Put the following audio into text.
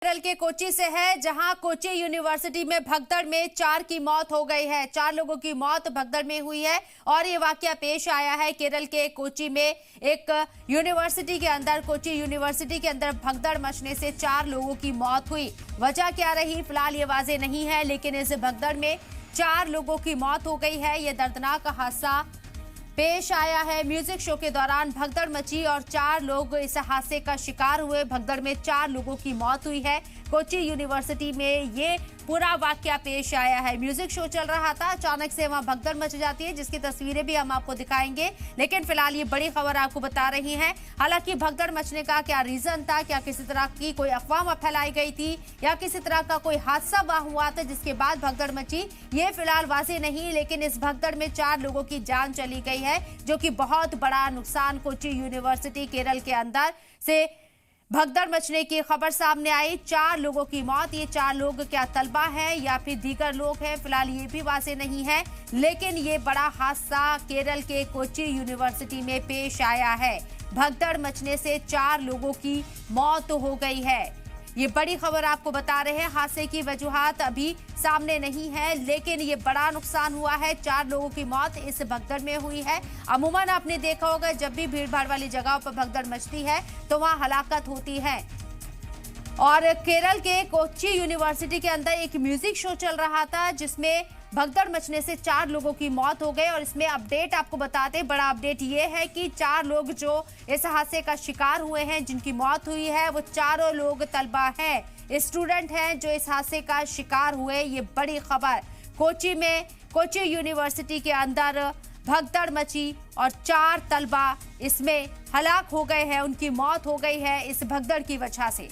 केरल के कोच्चि से है, जहां कोच्चि यूनिवर्सिटी में भगदड़ में 4 की मौत हो गई है। 4 लोगों की मौत भगदड़ में हुई है और ये वाकया पेश आया है केरल के कोच्चि में। एक यूनिवर्सिटी के अंदर, कोच्चि यूनिवर्सिटी के अंदर भगदड़ मचने से 4 लोगों की मौत हुई। वजह क्या रही फिलहाल ये वाजे नहीं है, लेकिन इस भगदड़ में 4 लोगों की मौत हो गई है। ये दर्दनाक हादसा पेश आया है। म्यूजिक शो के दौरान भगदड़ मची और 4 लोग इस हादसे का शिकार हुए। भगदड़ में 4 लोगों की मौत हुई है। कोच्चि यूनिवर्सिटी में ये पूरा वाकया पेश आया है। म्यूजिक शो चल रहा था, अचानक से वहां भगदड़ मच जाती है, जिसकी तस्वीरें भी हम आपको दिखाएंगे। लेकिन फिलहाल ये बड़ी खबर आपको बता रही है। हालांकि भगदड़ मचने का क्या रीजन था, क्या किसी तरह की कोई अफवाह फैलाई गई थी या किसी तरह का कोई हादसा हुआ था जिसके बाद भगदड़ मची, ये फिलहाल वाज़ेह नहीं। लेकिन इस भगदड़ में 4 लोगों की जान चली गई है, जो कि बहुत बड़ा नुकसान। कोच्चि यूनिवर्सिटी केरल के अंदर से भगदड़ मचने की खबर सामने आई, 4 लोगों की मौत। ये 4 लोग क्या तलबा हैं या फिर दीगर लोग हैं, फिलहाल ये भी वाज़ेह नहीं है। लेकिन ये बड़ा हादसा केरल के कोच्चि यूनिवर्सिटी में पेश आया है। भगदड़ मचने से 4 लोगों की मौत हो गई है। ये बड़ी खबर आपको बता रहे हैं। हादसे की वजूहात अभी सामने नहीं है, लेकिन ये बड़ा नुकसान हुआ है। 4 लोगों की मौत इस भगदड़ में हुई है। अमूमन आपने देखा होगा, जब भी भीड़ भाड़ वाली जगहों पर भगदड़ मचती है तो वहां हलाकत होती है। और केरल के कोच्चि यूनिवर्सिटी के अंदर एक म्यूजिक शो चल रहा था, जिसमें भगदड़ मचने से 4 लोगों की मौत हो गई। और इसमें अपडेट आपको बताते, बड़ा अपडेट ये है कि 4 लोग जो इस हादसे का शिकार हुए हैं, जिनकी मौत हुई है, वो चारों लोग तलबा हैं, स्टूडेंट हैं जो इस हादसे का शिकार हुए। ये बड़ी खबर कोच्चि में, कोच्चि यूनिवर्सिटी के अंदर भगदड़ मची और 4 तलबा इसमें हलाक हो गए हैं, उनकी मौत हो गई है इस भगदड़ की वजह से।